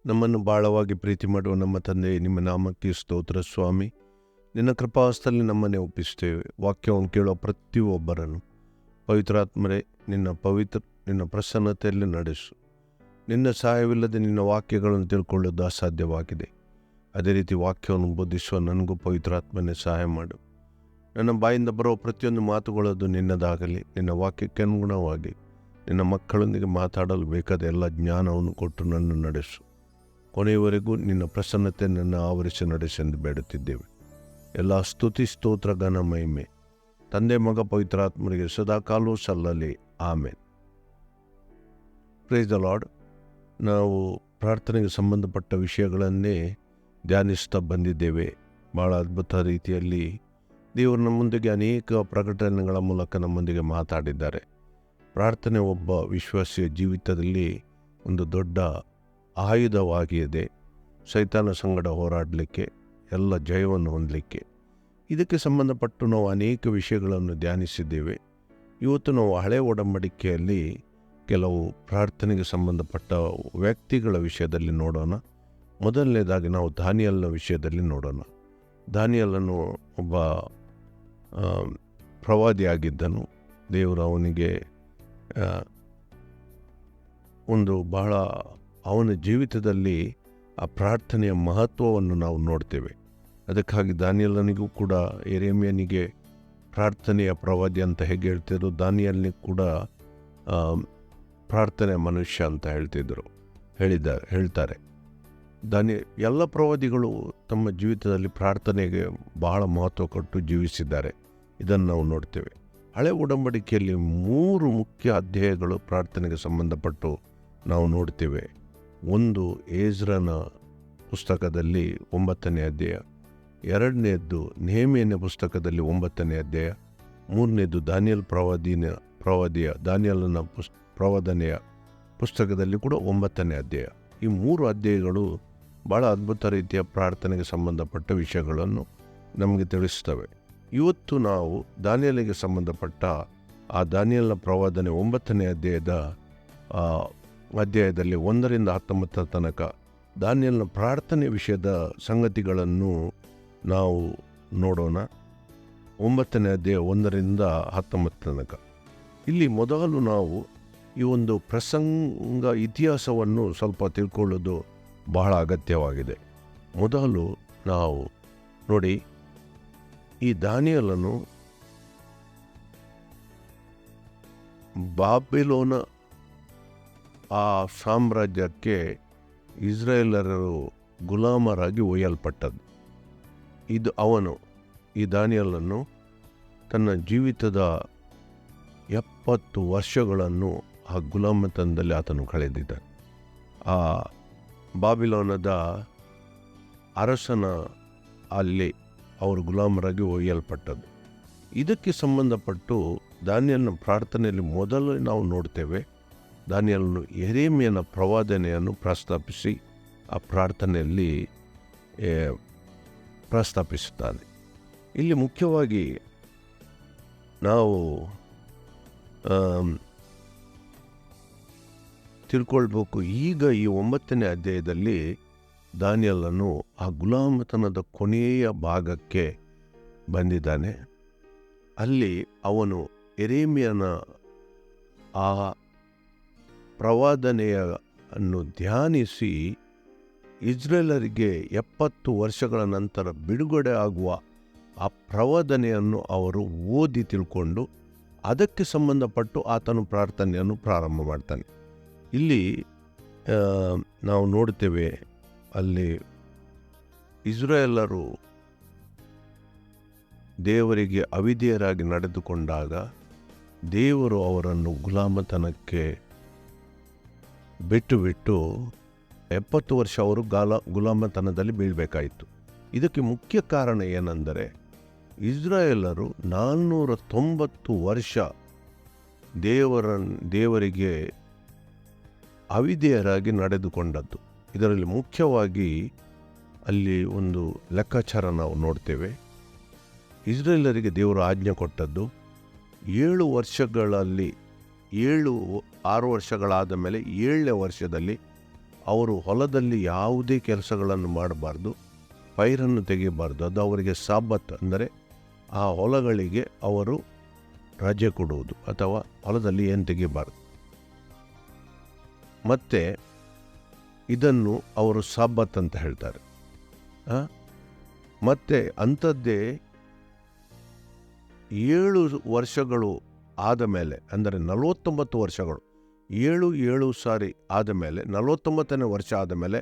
ನಮ್ಮನ್ನು ಬಾಳವಾಗಿ ಪ್ರೀತಿ ಮಾಡುವ ನಮ್ಮ ತಂದೆ, ನಿಮ್ಮ ನಾಮಕ್ಕೆ ಸ್ತೋತ್ರ ಸ್ವಾಮಿ. ನಿನ್ನ ಕೃಪಾಸ್ತಲ್ಲಿ ನಮ್ಮನ್ನೇ ಒಪ್ಪಿಸ್ತೇವೆ. ವಾಕ್ಯವನ್ನು ಕೇಳುವ ಪ್ರತಿಯೊಬ್ಬರನ್ನು ಪವಿತ್ರಾತ್ಮರೇ ನಿನ್ನ ಪ್ರಸನ್ನತೆಯಲ್ಲಿ ನಡೆಸು. ನಿನ್ನ ಸಹಾಯವಿಲ್ಲದೆ ನಿನ್ನ ವಾಕ್ಯಗಳನ್ನು ತಿಳ್ಕೊಳ್ಳೋದು ಅಸಾಧ್ಯವಾಗಿದೆ. ಅದೇ ರೀತಿ ವಾಕ್ಯವನ್ನು ಬೋಧಿಸುವ ನನಗೂ ಪವಿತ್ರಾತ್ಮನೇ ಸಹಾಯ ಮಾಡು. ನನ್ನ ಬಾಯಿಂದ ಬರುವ ಪ್ರತಿಯೊಂದು ಮಾತುಗಳದು ನಿನ್ನದಾಗಲಿ. ನಿನ್ನ ವಾಕ್ಯಕ್ಕೆ ಅನುಗುಣವಾಗಿ ನಿನ್ನ ಮಕ್ಕಳೊಂದಿಗೆ ಮಾತಾಡಲು ಬೇಕಾದ ಎಲ್ಲ ಜ್ಞಾನವನ್ನು ಕೊಟ್ಟು ನನ್ನ ನಡೆಸು. ಕೊನೆಯವರೆಗೂ ನಿನ್ನ ಪ್ರಸನ್ನತೆ ನನ್ನ ಆವರಿಸಿ ನಡೆಸೆಂದು ಬೇಡುತ್ತಿದ್ದೇವೆ. ಎಲ್ಲ ಸ್ತುತಿ ಸ್ತೋತ್ರ ಘನ ಮಹಿಮೆ ತಂದೆ ಮಗ ಪವಿತ್ರಾತ್ಮರಿಗೆ ಸದಾಕಾಲವೂ ಸಲ್ಲಲಿ. ಆಮೇನ್. Praise the Lord. ನಾವು ಪ್ರಾರ್ಥನೆಗೆ ಸಂಬಂಧಪಟ್ಟ ವಿಷಯಗಳನ್ನೇ ಧ್ಯಾನಿಸ್ತಾ ಬಂದಿದ್ದೇವೆ. ಭಾಳ ಅದ್ಭುತ ರೀತಿಯಲ್ಲಿ ದೇವರು ನಮ್ಮೊಂದಿಗೆ ಅನೇಕ ಪ್ರಕಟಣೆಗಳ ಮೂಲಕ ನಮ್ಮೊಂದಿಗೆ ಮಾತಾಡಿದ್ದಾರೆ. ಪ್ರಾರ್ಥನೆ ಒಬ್ಬ ವಿಶ್ವಾಸಿಯ ಜೀವಿತದಲ್ಲಿ ಒಂದು ದೊಡ್ಡ ಆಯುಧವಾಗಿದೆ. ಸೈತಾನ ಸಂಗಡ ಹೋರಾಡಲಿಕ್ಕೆ, ಎಲ್ಲ ಜಯವನ್ನು ಹೊಂದಲಿಕ್ಕೆ. ಇದಕ್ಕೆ ಸಂಬಂಧಪಟ್ಟು ನಾವು ಅನೇಕ ವಿಷಯಗಳನ್ನು ಧ್ಯಾನಿಸಿದ್ದೇವೆ. ಇವತ್ತು ನಾವು ಹಳೆಯ ಒಡಂಬಡಿಕೆಯಲ್ಲಿ ಕೆಲವು ಪ್ರಾರ್ಥನೆಗೆ ಸಂಬಂಧಪಟ್ಟ ವ್ಯಕ್ತಿಗಳ ವಿಷಯದಲ್ಲಿ ನೋಡೋಣ. ಮೊದಲನೇದಾಗಿ ನಾವು ದಾನಿಯೇಲನ ವಿಷಯದಲ್ಲಿ ನೋಡೋಣ. ದಾನಿಯೇಲನು ಒಬ್ಬ ಪ್ರವಾದಿಯಾಗಿದ್ದನು. ದೇವರು ಅವನಿಗೆ ಒಂದು ಬಹಳ ಅವನ ಜೀವಿತದಲ್ಲಿ ಆ ಪ್ರಾರ್ಥನೆಯ ಮಹತ್ವವನ್ನು ನಾವು ನೋಡ್ತೇವೆ. ಅದಕ್ಕಾಗಿ ದಾನಿಯೇಲನಿಗೂ ಕೂಡ ಯೆರೆಮೀಯನಿಗೆ ಪ್ರಾರ್ಥನೆಯ ಪ್ರವಾದಿ ಅಂತ ಹೇಗೆ ಹೇಳ್ತಿದ್ರು, ದಾನಿಯೇಲನಿಗೆ ಕೂಡ ಪ್ರಾರ್ಥನೆಯ ಮನುಷ್ಯ ಅಂತ ಹೇಳ್ತಾರೆ. ಎಲ್ಲ ಪ್ರವಾದಿಗಳು ತಮ್ಮ ಜೀವಿತದಲ್ಲಿ ಪ್ರಾರ್ಥನೆಗೆ ಬಹಳ ಮಹತ್ವ ಕೊಟ್ಟು ಜೀವಿಸಿದ್ದಾರೆ. ಇದನ್ನು ನಾವು ನೋಡ್ತೇವೆ. ಹಳೆ ಒಡಂಬಡಿಕೆಯಲ್ಲಿ 3 ಮುಖ್ಯ ಅಧ್ಯಾಯಗಳು ಪ್ರಾರ್ಥನೆಗೆ ಸಂಬಂಧಪಟ್ಟು ನಾವು ನೋಡ್ತೇವೆ. ಒಂದು ಏಜ್ರನ ಪುಸ್ತಕದಲ್ಲಿ 9ನೇ ಅಧ್ಯಾಯ, 2ನೇದ್ದು ನೆಹೆಮೀಯನ ಪುಸ್ತಕದಲ್ಲಿ 9ನೇ ಅಧ್ಯಾಯ, 3ನೇದ್ದು ಪ್ರವಾದಿಯ ದಾನಿಯೇಲನ ಪ್ರವಾದನೆಯ ಪುಸ್ತಕದಲ್ಲಿ ಕೂಡ 9ನೇ ಅಧ್ಯಾಯ. ಈ 3 ಅಧ್ಯಾಯಗಳು ಭಾಳ ಅದ್ಭುತ ರೀತಿಯ ಪ್ರಾರ್ಥನೆಗೆ ಸಂಬಂಧಪಟ್ಟ ವಿಷಯಗಳನ್ನು ನಮಗೆ ತಿಳಿಸ್ತವೆ. ಇವತ್ತು ನಾವು ದಾನಿಯೇಲನಿಗೆ ಸಂಬಂಧಪಟ್ಟ ಆ ದಾನಿಯೇಲನ ಪ್ರವಾದನೆ 9ನೇ ಅಧ್ಯಾಯದಲ್ಲಿ 1ರಿಂದ 19 ತನಕ ದಾನಿಯೇಲನ ಪ್ರಾರ್ಥನೆ ವಿಷಯದ ಸಂಗತಿಗಳನ್ನು ನಾವು ನೋಡೋಣ. 9ನೇ ಅಧ್ಯಾಯ 1ರಿಂದ 19 ತನಕ. ಇಲ್ಲಿ ಮೊದಲು ನಾವು ಈ ಒಂದು ಪ್ರಸಂಗ ಇತಿಹಾಸವನ್ನು ಸ್ವಲ್ಪ ತಿಳ್ಕೊಳ್ಳೋದು ಬಹಳ ಅಗತ್ಯವಾಗಿದೆ. ಮೊದಲು ನಾವು ನೋಡಿ, ಈ ದಾನಿಯೇಲನು ಬಾಬಿಲೋನ ಆ ಸಾಮ್ರಾಜ್ಯಕ್ಕೆ ಇಸ್ರಾಯೇಲರು ಗುಲಾಮರಾಗಿ ಒಯ್ಯಲ್ಪಟ್ಟದ್ದು. ಈ ದಾನಿಯೇಲನು ತನ್ನ ಜೀವಿತದ 70 ವರ್ಷಗಳನ್ನು ಆ ಗುಲಾಮತನದಲ್ಲಿ ಆತನು ಕಳೆದಿದ್ದ. ಆ ಬಾಬಿಲೋನದ ಅರಸನ ಅಲ್ಲಿ ಅವರು ಗುಲಾಮರಾಗಿ ಒಯ್ಯಲ್ಪಟ್ಟದ್ದು. ಇದಕ್ಕೆ ಸಂಬಂಧಪಟ್ಟು ದಾನಿಯೇಲನ ಪ್ರಾರ್ಥನೆಯಲ್ಲಿ ಮೊದಲು ನಾವು ನೋಡ್ತೇವೆ. ದಾನಿಯೇಲನು ಯೆರೆಮೀಯನ ಪ್ರವಾದನೆಯನ್ನು ಪ್ರಸ್ತಾಪಿಸಿ ಆ ಪ್ರಾರ್ಥನೆಯಲ್ಲಿ ಪ್ರಸ್ತಾಪಿಸುತ್ತಾನೆ. ಇಲ್ಲಿ ಮುಖ್ಯವಾಗಿ ನಾವು ತಿಳ್ಕೊಳ್ಬೇಕು. ಈಗ ಈ 9ನೇ ಅಧ್ಯಾಯದಲ್ಲಿ ದಾನಿಯೇಲನು ಆ ಗುಲಾಮತನದ ಕೊನೆಯ ಭಾಗಕ್ಕೆ ಬಂದಿದ್ದಾನೆ. ಅಲ್ಲಿ ಅವನು ಯೆರೆಮೀಯನ ಆ ಪ್ರವಾದನೆಯನ್ನು ಧ್ಯಾನಿಸಿ ಇಸ್ರಾಯೇಲರಿಗೆ 70 ವರ್ಷಗಳ ನಂತರ ಬಿಡುಗಡೆ ಆಗುವ ಆ ಪ್ರವಾದನೆಯನ್ನು ಅವರು ಓದಿ ತಿಳ್ಕೊಂಡು ಅದಕ್ಕೆ ಸಂಬಂಧಪಟ್ಟು ಆತನು ಪ್ರಾರ್ಥನೆಯನ್ನು ಪ್ರಾರಂಭ ಮಾಡ್ತಾನೆ. ಇಲ್ಲಿ ನಾವು ನೋಡ್ತೇವೆ, ಅಲ್ಲಿ ಇಸ್ರಾಯೇಲರು ದೇವರಿಗೆ ಅವಿಧೇಯರಾಗಿ ನಡೆದುಕೊಂಡಾಗ ದೇವರು ಅವರನ್ನು ಗುಲಾಮತನಕ್ಕೆ ಬಿಟ್ಟು 70 ವರ್ಷ ಅವರು ಗುಲಾಮತನದಲ್ಲಿ ಬೀಳಬೇಕಾಯಿತು. ಇದಕ್ಕೆ ಮುಖ್ಯ ಕಾರಣ ಏನೆಂದರೆ, ಇಸ್ರಾಯೇಲರು 490 ವರ್ಷ ದೇವರಿಗೆ ಅವಿಧೇಯರಾಗಿ ನಡೆದುಕೊಂಡದ್ದು. ಇದರಲ್ಲಿ ಮುಖ್ಯವಾಗಿ ಅಲ್ಲಿ ಒಂದು ಲೆಕ್ಕಾಚಾರ ನಾವು ನೋಡ್ತೇವೆ. ಇಸ್ರಾಯೇಲರಿಗೆ ದೇವರು ಆಜ್ಞೆ ಕೊಟ್ಟದ್ದು 7 ವರ್ಷಗಳಲ್ಲಿ 6 ವರ್ಷಗಳಾದ ಮೇಲೆ 7ನೇ ವರ್ಷದಲ್ಲಿ ಅವರು ಹೊಲದಲ್ಲಿ ಯಾವುದೇ ಕೆಲಸಗಳನ್ನು ಮಾಡಬಾರ್ದು, ಪೈರನ್ನು ತೆಗೆಯಬಾರ್ದು. ಅದು ಅವರಿಗೆ ಸಾಬತ್, ಅಂದರೆ ಆ ಹೊಲಗಳಿಗೆ ಅವರು ರಜೆ ಕೊಡುವುದು, ಅಥವಾ ಹೊಲದಲ್ಲಿ ಏನು ತೆಗೆಯಬಾರ್ದು. ಮತ್ತು ಇದನ್ನು ಅವರು ಸಾಬತ್ ಅಂತ ಹೇಳ್ತಾರೆ. ಮತ್ತು ಅಂಥದ್ದೇ 7 ವರ್ಷಗಳು ಆದ ಮೇಲೆ, ಅಂದರೆ 49 ವರ್ಷಗಳು, 7 ಸಾರಿ ಆದ ಮೇಲೆ, 49ನೇ ವರ್ಷ ಆದ ಮೇಲೆ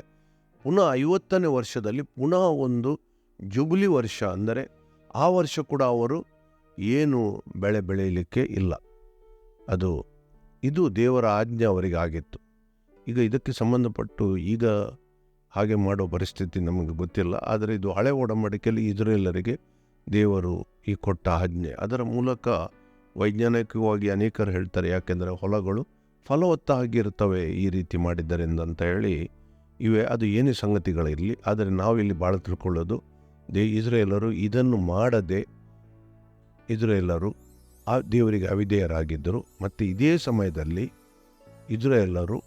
ಪುನಃ 50ನೇ ವರ್ಷದಲ್ಲಿ ಪುನಃ ಒಂದು ಜುಬಿಲಿ ವರ್ಷ, ಅಂದರೆ ಆ ವರ್ಷ ಕೂಡ ಅವರು ಏನು ಬೆಳೆ ಬೆಳೆಯಲಿಕ್ಕೆ ಇಲ್ಲ. ಇದು ದೇವರ ಆಜ್ಞೆ ಅವರಿಗೆ ಆಗಿತ್ತು. ಈಗ ಇದಕ್ಕೆ ಸಂಬಂಧಪಟ್ಟು ಈಗ ಹಾಗೆ ಮಾಡೋ ಪರಿಸ್ಥಿತಿ ನಮಗೆ ಗೊತ್ತಿಲ್ಲ. ಆದರೆ ಇದು ಹಳೆ ಒಡಂಬಡಿಕೆಯಲ್ಲಿ ಇಸ್ರಾಯೇಲರಿಗೆ ದೇವರು ಈ ಕೊಟ್ಟ ಆಜ್ಞೆ. ಅದರ ಮೂಲಕ ವೈಜ್ಞಾನಿಕವಾಗಿ ಅನೇಕರು ಹೇಳ್ತಾರೆ, ಯಾಕೆಂದರೆ ಹೊಲಗಳು ಫಲವತ್ತಾಗಿರ್ತವೆ ಈ ರೀತಿ ಮಾಡಿದ್ದರಿಂದ ಅಂತ ಹೇಳಿ ಇವೆ. ಅದು ಏನೇ ಸಂಗತಿಗಳಿರಲಿ, ಆದರೆ ನಾವಿಲ್ಲಿ ಭಾಳ ತಿಳ್ಕೊಳ್ಳೋದು, ಇಸ್ರಾಯೇಲರು ಇದನ್ನು ಮಾಡದೆ ಇಸ್ರಾಯೇಲರು ಆ ದೇವರಿಗೆ ಅವಿಧೇಯರಾಗಿದ್ದರು. ಮತ್ತು ಇದೇ ಸಮಯದಲ್ಲಿ ಇಸ್ರಾಯೇಲರು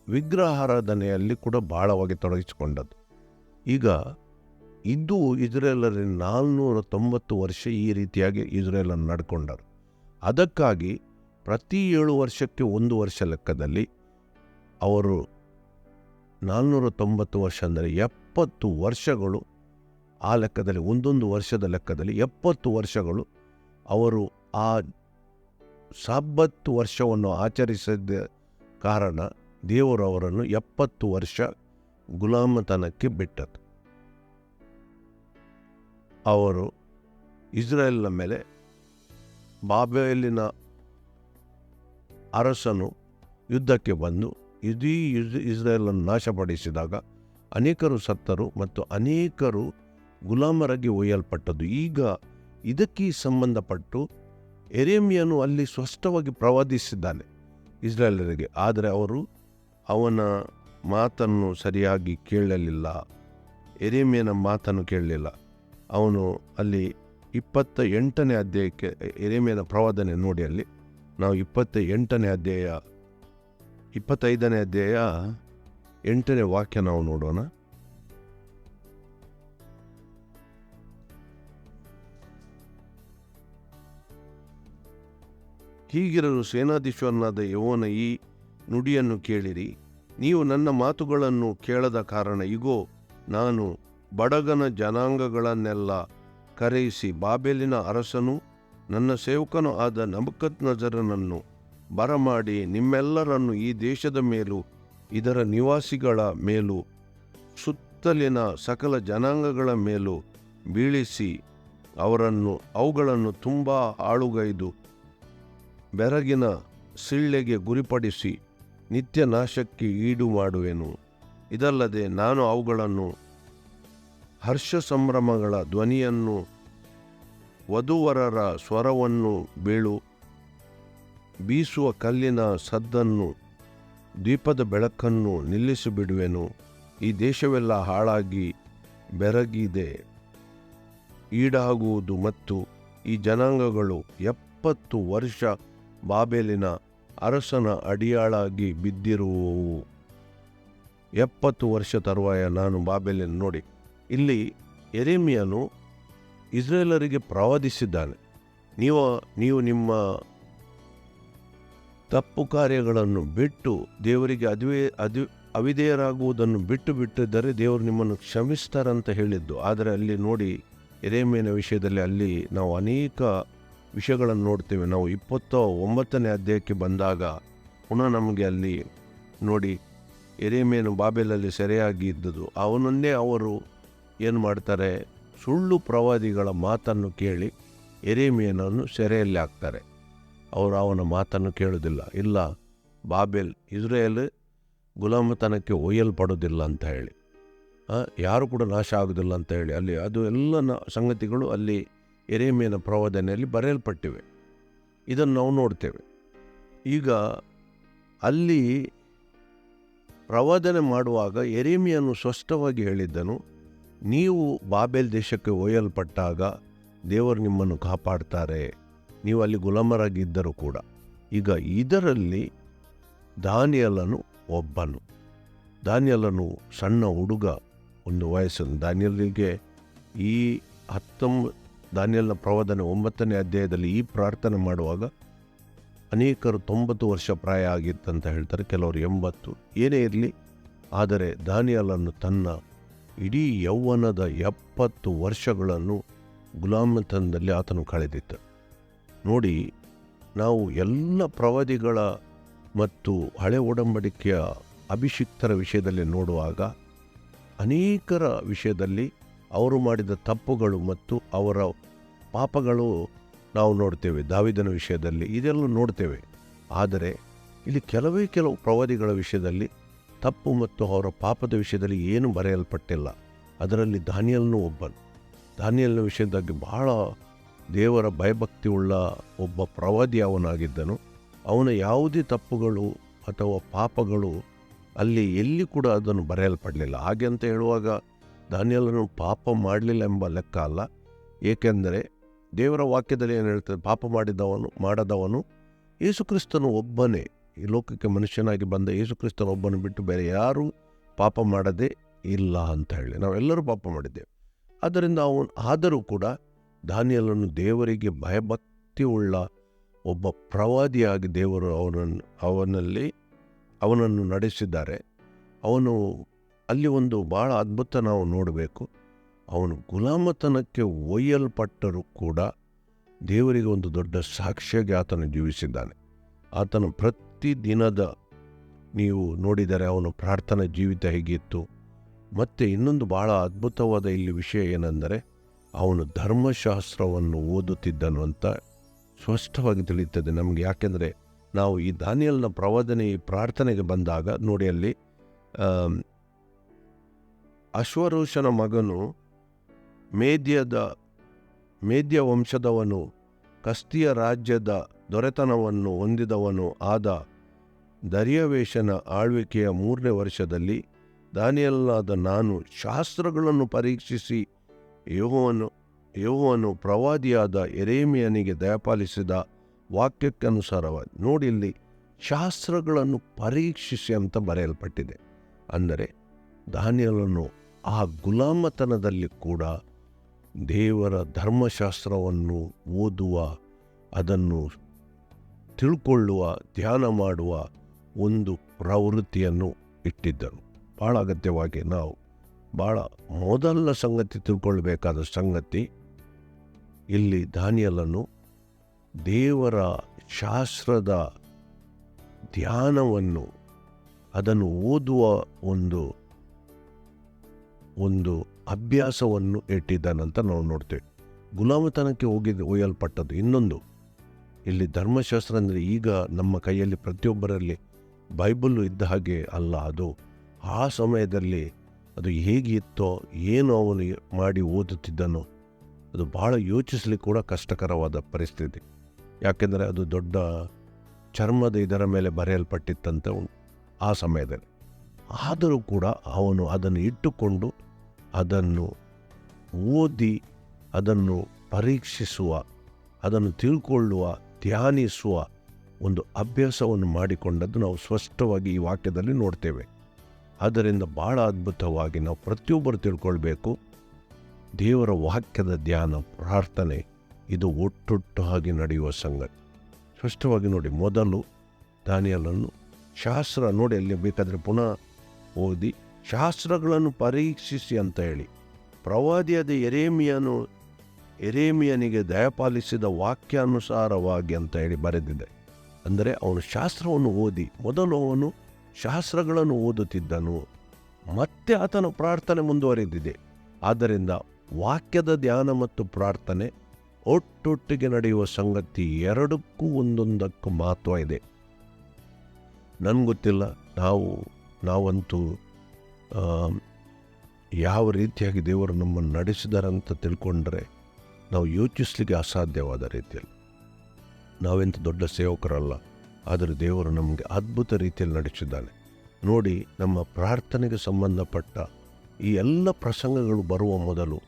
ವಿಗ್ರಹಾರಾಧನೆಯಲ್ಲಿ ಕೂಡ ಬಹಳವಾಗಿ ತೊಡಗಿಸಿಕೊಂಡದ್ದು. ಈಗ ಇದು ಇಸ್ರಾಯೇಲರ 490 ವರ್ಷ ಈ ರೀತಿಯಾಗಿ ಇಸ್ರಾಯೇಲನ್ನು ನಡ್ಕೊಂಡರು. ಅದಕ್ಕಾಗಿ ಪ್ರತಿ 7 ವರ್ಷಕ್ಕೆ 1 ವರ್ಷ ಲೆಕ್ಕದಲ್ಲಿ ಅವರು 490 ವರ್ಷ, ಅಂದರೆ 70 ವರ್ಷಗಳು, ಆ ಲೆಕ್ಕದಲ್ಲಿ ಒಂದೊಂದು ವರ್ಷದ ಲೆಕ್ಕದಲ್ಲಿ 70 ವರ್ಷಗಳು ಅವರು ಆ ಸಾಬ್ಬತ್ ವರ್ಷವನ್ನು ಆಚರಿಸಿದ ಕಾರಣ ದೇವರು ಅವರನ್ನು 70 ವರ್ಷ ಗುಲಾಮತನಕ್ಕೆ ಬಿಟ್ಟದ್ದು. ಅವರು ಇಸ್ರಾಯೇಲ್ನ ಮೇಲೆ ಬಾಬೆಲಿನ ಅರಸನು ಯುದ್ಧಕ್ಕೆ ಬಂದು ಇಡೀ ಇಸ್ರಾಯೇಲನ್ನು ನಾಶಪಡಿಸಿದಾಗ ಅನೇಕರು ಸತ್ತರು ಮತ್ತು ಅನೇಕರು ಗುಲಾಮರಾಗಿ ಒಯ್ಯಲ್ಪಟ್ಟದ್ದು. ಈಗ ಇದಕ್ಕೆ ಸಂಬಂಧಪಟ್ಟು ಯೆರೆಮೀಯನು ಅಲ್ಲಿ ಸ್ಪಷ್ಟವಾಗಿ ಪ್ರವಾದಿಸಿದ್ದಾನೆ ಇಸ್ರಾಯೇಲರಿಗೆ. ಆದರೆ ಅವರು ಅವನ ಮಾತನ್ನು ಸರಿಯಾಗಿ ಕೇಳಲಿಲ್ಲ, ಯೆರೆಮೀಯನ ಮಾತನ್ನು ಕೇಳಲಿಲ್ಲ. ಅವನು ಅಲ್ಲಿ 28ನೇ ಅಧ್ಯಾಯಕ್ಕೆ ಯೆರೆಮೀಯನ ಪ್ರವಾದನೆ ನೋಡಿ, ಅಲ್ಲಿ ನಾವು 25ನೇ ಅಧ್ಯಾಯ 8ನೇ ವಾಕ್ಯ ನಾವು ನೋಡೋಣ. ಹೀಗಿರಲು ಸೇನಾಧೀಶ್ವರನಾದ ಯೆಹೋವನ ಈ ನುಡಿಯನ್ನು ಕೇಳಿರಿ. ನೀವು ನನ್ನ ಮಾತುಗಳನ್ನು ಕೇಳದ ಕಾರಣ ಇಗೋ, ನಾನು ಬಡಗನ ಜನಾಂಗಗಳನ್ನೆಲ್ಲ ಕರೆಯಿಸಿ ಬಾಬೆಲಿನ ಅರಸನು ನನ್ನ ಸೇವಕನೂ ಆದ ನೆಬೂಕದ್ನೆಚ್ಚರನನ್ನು ಬರಮಾಡಿ ನಿಮ್ಮೆಲ್ಲರನ್ನು ಈ ದೇಶದ ಮೇಲೂ ಇದರ ನಿವಾಸಿಗಳ ಮೇಲೂ ಸುತ್ತಲಿನ ಸಕಲ ಜನಾಂಗಗಳ ಮೇಲೂ ಬೀಳಿಸಿ ಅವುಗಳನ್ನು ತುಂಬ ಹಾಳುಗೈದು ಬೆರಗಿನ ಸಿಳ್ಳೆಗೆ ಗುರಿಪಡಿಸಿ ನಿತ್ಯ ನಾಶಕ್ಕೆ ಈಡು ಮಾಡುವೆನು. ಇದಲ್ಲದೆ ನಾನು ಅವುಗಳನ್ನು ಹರ್ಷ ಸಂಭ್ರಮಗಳ ಧ್ವನಿಯನ್ನು, ವಧೂವರರ ಸ್ವರವನ್ನು, ಬೀಸುವ ಕಲ್ಲಿನ ಸದ್ದನ್ನು, ದೀಪದ ಬೆಳಕನ್ನು ನಿಲ್ಲಿಸಿಬಿಡುವೆನು. ಈ ದೇಶವೆಲ್ಲ ಹಾಳಾಗಿ ಬೆರಗಿದೆ ಈಡಾಗುವುದು ಮತ್ತು ಈ ಜನಾಂಗಗಳು 70 ವರ್ಷ ಬಾಬೆಲಿನ ಅರಸನ ಅಡಿಯಾಳಾಗಿ ಬಿದ್ದಿರುವವು. 70 ವರ್ಷ ತರುವಾಯ ನಾನು ಬಾಬೆಲಿನ ನೋಡಿ. ಇಲ್ಲಿ ಯೆರೆಮೀಯನು ಇಸ್ರಾಯೇಲರಿಗೆ ಪ್ರವಾದಿಸಿದ್ದಾನೆ, ನೀವು ನಿಮ್ಮ ತಪ್ಪು ಕಾರ್ಯಗಳನ್ನು ಬಿಟ್ಟು ದೇವರಿಗೆ ಅವಿಧೇಯರಾಗುವುದನ್ನು ಬಿಟ್ಟಿದ್ದರೆ ದೇವರು ನಿಮ್ಮನ್ನು ಕ್ಷಮಿಸ್ತಾರಂತ ಹೇಳಿದ್ದು. ಆದರೆ ಅಲ್ಲಿ ನೋಡಿ, ಯೆರೆಮೀಯನ ವಿಷಯದಲ್ಲಿ ಅಲ್ಲಿ ನಾವು ಅನೇಕ ವಿಷಯಗಳನ್ನು ನೋಡ್ತೇವೆ. ನಾವು 29ನೇ ಅಧ್ಯಾಯಕ್ಕೆ ಬಂದಾಗ ಪುನಃ ನಮಗೆ ಅಲ್ಲಿ ನೋಡಿ, ಯೆರೆಮೀಯನು ಬಾಬೆಲಲ್ಲಿ ಸೆರೆಯಾಗಿ ಇದ್ದದ್ದು. ಅವನನ್ನೇ ಅವರು ಏನು ಮಾಡ್ತಾರೆ, ಸುಳ್ಳು ಪ್ರವಾದಿಗಳ ಮಾತನ್ನು ಕೇಳಿ ಯೆರೆಮೀಯನನ್ನು ಸೆರೆಯಲ್ಲಿ ಹಾಕ್ತಾರೆ. ಅವರು ಅವನ ಮಾತನ್ನು ಕೇಳೋದಿಲ್ಲ. ಇಲ್ಲ, ಇಸ್ರಾಯೇಲ್ ಗುಲಾಮತನಕ್ಕೆ ಒಯ್ಯಲ್ಪಡೋದಿಲ್ಲ ಅಂತ ಹೇಳಿ, ಯಾರು ಕೂಡ ನಾಶ ಆಗೋದಿಲ್ಲ ಅಂತ ಹೇಳಿ ಅಲ್ಲಿ ಅದು ಎಲ್ಲ ಸಂಗತಿಗಳು ಅಲ್ಲಿ ಯೆರೆಮೀಯನ ಪ್ರವಾದನೆಯಲ್ಲಿ ಬರೆಯಲ್ಪಟ್ಟಿವೆ. ಇದನ್ನು ನಾವು ನೋಡ್ತೇವೆ. ಈಗ ಅಲ್ಲಿ ಪ್ರವಾದನೆ ಮಾಡುವಾಗ ಯೆರೆಮೀಯನು ಸ್ಪಷ್ಟವಾಗಿ ಹೇಳಿದ್ದನು, ನೀವು ಬಾಬೆಲ್ ದೇಶಕ್ಕೆ ಒಯ್ಯಲ್ಪಟ್ಟಾಗ ದೇವರು ನಿಮ್ಮನ್ನು ಕಾಪಾಡ್ತಾರೆ, ನೀವು ಅಲ್ಲಿ ಗುಲಾಮರಾಗಿದ್ದರೂ ಕೂಡ. ಈಗ ಇದರಲ್ಲಿ ದಾನಿಯೇಲನು ಒಬ್ಬನು. ದಾನಿಯೇಲನು ಸಣ್ಣ ಹುಡುಗ, ಒಂದು ವಯಸ್ಸನ್ನು ದಾನಿಯೇಲನಿಗೆ ಈ ದಾನಿಯೇಲನ ಪ್ರವಾದನೆ 9ನೇ ಅಧ್ಯಾಯದಲ್ಲಿ ಈ ಪ್ರಾರ್ಥನೆ ಮಾಡುವಾಗ ಅನೇಕರು 90 ವರ್ಷ ಪ್ರಾಯ ಆಗಿತ್ತಂತ ಹೇಳ್ತಾರೆ, ಕೆಲವರು 80. ಏನೇ ಇರಲಿ, ಆದರೆ ದಾನಿಯೇಲನು ತನ್ನ ಇಡೀ ಯೌವನದ 70 ವರ್ಷಗಳನ್ನು ಗುಲಾಮತನದಲ್ಲಿ ಆತನು ಕಳೆದಿದ್ದ. ನೋಡಿ, ನಾವು ಎಲ್ಲ ಪ್ರವಾದಿಗಳ ಮತ್ತು ಹಳೆ ಒಡಂಬಡಿಕೆಯ ಅಭಿಷಿಕ್ತರ ವಿಷಯದಲ್ಲಿ ನೋಡುವಾಗ ಅನೇಕರ ವಿಷಯದಲ್ಲಿ ಅವರು ಮಾಡಿದ ತಪ್ಪುಗಳು ಮತ್ತು ಅವರ ಪಾಪಗಳು ನಾವು ನೋಡ್ತೇವೆ. ದಾವೀದನ ವಿಷಯದಲ್ಲಿ ಇದೆಲ್ಲ ನೋಡ್ತೇವೆ. ಆದರೆ ಇಲ್ಲಿ ಕೆಲವು ಪ್ರವಾದಿಗಳ ವಿಷಯದಲ್ಲಿ ತಪ್ಪು ಮತ್ತು ಅವರ ಪಾಪದ ವಿಷಯದಲ್ಲಿ ಏನು ಬರೆಯಲ್ಪಟ್ಟಿಲ್ಲ. ಅದರಲ್ಲಿ ದಾನಿಯೇಲನು ಒಬ್ಬನು. ದಾನಿಯೇಲನ ವಿಷಯದಲ್ಲಿ ಬಹಳ ದೇವರ ಭಯಭಕ್ತಿ ಉಳ್ಳ ಒಬ್ಬ ಪ್ರವಾದಿ ಅವನಾಗಿದ್ದನು. ಅವನ ಯಾವುದೇ ತಪ್ಪುಗಳು ಅಥವಾ ಪಾಪಗಳು ಅಲ್ಲಿ ಎಲ್ಲಿ ಕೂಡ ಅದನ್ನು ಬರೆಯಲ್ಪಡಲಿಲ್ಲ. ಹಾಗೆ ಅಂತ ಹೇಳುವಾಗ ದಾನಿಯೇಲನು ಪಾಪ ಮಾಡಲಿಲ್ಲ ಎಂಬ ಲೆಕ್ಕ ಅಲ್ಲ. ಏಕೆಂದರೆ ದೇವರ ವಾಕ್ಯದಲ್ಲಿ ಏನು ಹೇಳ್ತದೆ, ಪಾಪ ಮಾಡದವನು ಯೇಸುಕ್ರಿಸ್ತನು ಒಬ್ಬನೇ, ಈ ಲೋಕಕ್ಕೆ ಮನುಷ್ಯನಾಗಿ ಬಂದ ಯೇಸುಕ್ರಿಸ್ತನ ಒಬ್ಬನು ಬಿಟ್ಟು ಬೇರೆ ಯಾರೂ ಪಾಪ ಮಾಡದೇ ಇಲ್ಲ ಅಂತ ಹೇಳಿ ನಾವೆಲ್ಲರೂ ಪಾಪ ಮಾಡಿದ್ದೇವೆ. ಆದ್ದರಿಂದ ಆದರೂ ಕೂಡ ದಾನಿಯೇಲನು ದೇವರಿಗೆ ಭಯಭಕ್ತಿ ಉಳ್ಳ ಒಬ್ಬ ಪ್ರವಾದಿಯಾಗಿ ದೇವರು ಅವನನ್ನು ನಡೆಸಿದ್ದಾರೆ. ಅವನು ಅಲ್ಲಿ ಒಂದು ಭಾಳ ಅದ್ಭುತ ನಾವು ನೋಡಬೇಕು. ಅವನು ಗುಲಾಮತನಕ್ಕೆ ಒಯ್ಯಲ್ಪಟ್ಟರೂ ಕೂಡ ದೇವರಿಗೆ ಒಂದು ದೊಡ್ಡ ಸಾಕ್ಷಿಯಾಗಿ ಆತನು ಜೀವಿಸಿದ್ದಾನೆ. ಆತನ ಪ್ರತಿದಿನದ ನೀವು ನೋಡಿದರೆ ಅವನ ಪ್ರಾರ್ಥನಾ ಜೀವಿತ ಹೇಗಿತ್ತು. ಮತ್ತು ಇನ್ನೊಂದು ಭಾಳ ಅದ್ಭುತವಾದ ಇಲ್ಲಿ ವಿಷಯ ಏನೆಂದರೆ, ಅವನು ಧರ್ಮಶಾಸ್ತ್ರವನ್ನು ಓದುತ್ತಿದ್ದನು ಅಂತ ಸ್ಪಷ್ಟವಾಗಿ ತಿಳಿಯುತ್ತದೆ ನಮಗೆ. ಯಾಕೆಂದರೆ ನಾವು ಈ ದಾನಿಯೇಲನ ಪ್ರವಾದನೆ ಈ ಪ್ರಾರ್ಥನೆಗೆ ಬಂದಾಗ ನೋಡಿ, ಅಲ್ಲಿ ಅಶ್ವರೋಷನ ಮಗನು, ಮೇದ್ಯ ವಂಶದವನು, ಕಸ್ತಿಯ ರಾಜ್ಯದ ದೊರೆತನವನ್ನು ಹೊಂದಿದವನು ಆದ ದರ್ಯಾವೇಷನ ಆಳ್ವಿಕೆಯ 3ನೇ ವರ್ಷದಲ್ಲಿ ದಾನಿಯೇಲನಾದ ನಾನು ಶಾಸ್ತ್ರಗಳನ್ನು ಪರೀಕ್ಷಿಸಿ ಯೆಹೋವನು ಪ್ರವಾದಿಯಾದ ಯೆರೆಮೀಯನಿಗೆ ದಯಪಾಲಿಸಿದ ವಾಕ್ಯಕ್ಕನುಸಾರವಾಗಿ. ನೋಡಿ, ಇಲ್ಲಿ ಶಾಸ್ತ್ರಗಳನ್ನು ಪರೀಕ್ಷಿಸಿ ಅಂತ ಬರೆಯಲ್ಪಟ್ಟಿದೆ. ಅಂದರೆ ದಾನಿಯೇಲನು ಆ ಗುಲಾಮತನದಲ್ಲಿ ಕೂಡ ದೇವರ ಧರ್ಮಶಾಸ್ತ್ರವನ್ನು ಓದುವ, ಅದನ್ನು ತಿಳ್ಕೊಳ್ಳುವ, ಧ್ಯಾನ ಮಾಡುವ ಒಂದು ಪ್ರವೃತ್ತಿಯನ್ನು ಇಟ್ಟಿದ್ದನು. ಭಾಳ ಅಗತ್ಯವಾಗಿ ನಾವು ಭಾಳ ಮೊದಲ ಸಂಗತಿ ತಿಳ್ಕೊಳ್ಬೇಕಾದ ಸಂಗತಿ, ಇಲ್ಲಿ ದಾನಿಯೇಲನು ದೇವರ ಶಾಸ್ತ್ರದ ಧ್ಯಾನವನ್ನು, ಅದನ್ನು ಓದುವ ಒಂದು ಅಭ್ಯಾಸವನ್ನು ಇಟ್ಟಿದ್ದಾನಂತ ನಾವು ನೋಡ್ತೇವೆ. ಗುಲಾಮತನಕ್ಕೆ ಒಯ್ಯಲ್ಪಟ್ಟದ್ದು ಇನ್ನೊಂದು. ಇಲ್ಲಿ ಧರ್ಮಶಾಸ್ತ್ರ ಅಂದರೆ ಈಗ ನಮ್ಮ ಕೈಯಲ್ಲಿ ಪ್ರತಿಯೊಬ್ಬರಲ್ಲಿ ಬೈಬಲ್ಲು ಇದ್ದ ಹಾಗೆ ಅಲ್ಲ. ಅದು ಆ ಸಮಯದಲ್ಲಿ ಅದು ಹೇಗಿತ್ತೋ, ಏನು ಅವನು ಮಾಡಿ ಓದುತ್ತಿದ್ದನೋ, ಅದು ಭಾಳ ಯೋಚಿಸಲಿಕ್ಕೆ ಕೂಡ ಕಷ್ಟಕರವಾದ ಪರಿಸ್ಥಿತಿ. ಯಾಕೆಂದರೆ ಅದು ದೊಡ್ಡ ಚರ್ಮದ ಇದರ ಮೇಲೆ ಬರೆಯಲ್ಪಟ್ಟಿತ್ತಂತ ಆ ಸಮಯದಲ್ಲಿ. ಆದರೂ ಕೂಡ ಅವನು ಅದನ್ನು ಇಟ್ಟುಕೊಂಡು ಅದನ್ನು ಓದಿ, ಅದನ್ನು ಪರೀಕ್ಷಿಸುವ, ಅದನ್ನು ತಿಳ್ಕೊಳ್ಳುವ, ಧ್ಯಾನಿಸುವ ಒಂದು ಅಭ್ಯಾಸವನ್ನು ಮಾಡಿಕೊಂಡದ್ದು ನಾವು ಸ್ಪಷ್ಟವಾಗಿ ಈ ವಾಕ್ಯದಲ್ಲಿ ನೋಡ್ತೇವೆ. ಆದ್ದರಿಂದ ಭಾಳ ಅದ್ಭುತವಾಗಿ ನಾವು ಪ್ರತಿಯೊಬ್ಬರು ತಿಳ್ಕೊಳ್ಬೇಕು, ದೇವರ ವಾಕ್ಯದ ಧ್ಯಾನ, ಪ್ರಾರ್ಥನೆ ಇದು ಒಟ್ಟೊಟ್ಟಾಗಿ ನಡೆಯುವ ಸಂಗತಿ. ಸ್ಪಷ್ಟವಾಗಿ ನೋಡಿ, ಮೊದಲು ದಾನಿಯೇಲನು ಶಾಸ್ತ್ರ ನೋಡಿ, ಅಲ್ಲಿ ಬೇಕಾದರೆ ಪುನಃ ಓದಿ, ಶಾಸ್ತ್ರಗಳನ್ನು ಪರೀಕ್ಷಿಸಿ ಅಂತ ಹೇಳಿ ಪ್ರವಾದಿಯಾದ ಯೆರೆಮೀಯನಿಗೆ ದಯಪಾಲಿಸಿದ ವಾಕ್ಯಾನುಸಾರವಾಗಿ ಅಂತ ಹೇಳಿ ಬರೆದಿದೆ. ಅಂದರೆ ಅವನು ಶಾಸ್ತ್ರವನ್ನು ಓದಿ, ಮೊದಲು ಅವನು ಶಾಸ್ತ್ರಗಳನ್ನು ಓದುತ್ತಿದ್ದನು, ಮತ್ತೆ ಆತನ ಪ್ರಾರ್ಥನೆ ಮುಂದುವರೆದಿದೆ. ಆದ್ದರಿಂದ ವಾಕ್ಯದ ಧ್ಯಾನ ಮತ್ತು ಪ್ರಾರ್ಥನೆ ಒಟ್ಟೊಟ್ಟಿಗೆ ನಡೆಯುವ ಸಂಗತಿ, ಎರಡಕ್ಕೂ ಒಂದೊಂದಕ್ಕೂ ಮಹತ್ವ ಇದೆ. ನನಗೆ ಗೊತ್ತಿಲ್ಲ, ನಾವಂತೂ ಯಾವ ರೀತಿಯಾಗಿ ದೇವರು ನಮ್ಮನ್ನು ನಡೆಸಿದಾರಂತ ತಿಳ್ಕೊಂಡ್ರೆ ನಾವು ಯೋಚಿಸ್ಲಿಕ್ಕೆ ಅಸಾಧ್ಯವಾದ ರೀತಿಯಲ್ಲಿ. ನಾವೆಂಥ ದೊಡ್ಡ ಸೇವಕರಲ್ಲ, ಆದರೆ ದೇವರು ನಮಗೆ ಅದ್ಭುತ ರೀತಿಯಲ್ಲಿ ನಡೆಸಿದ್ದಾನೆ. ನೋಡಿ, ನಮ್ಮ ಪ್ರಾರ್ಥನೆಗೆ ಸಂಬಂಧಪಟ್ಟ ಈ ಎಲ್ಲ ಪ್ರಸಂಗಗಳು ಬರುವ ಮೊದಲು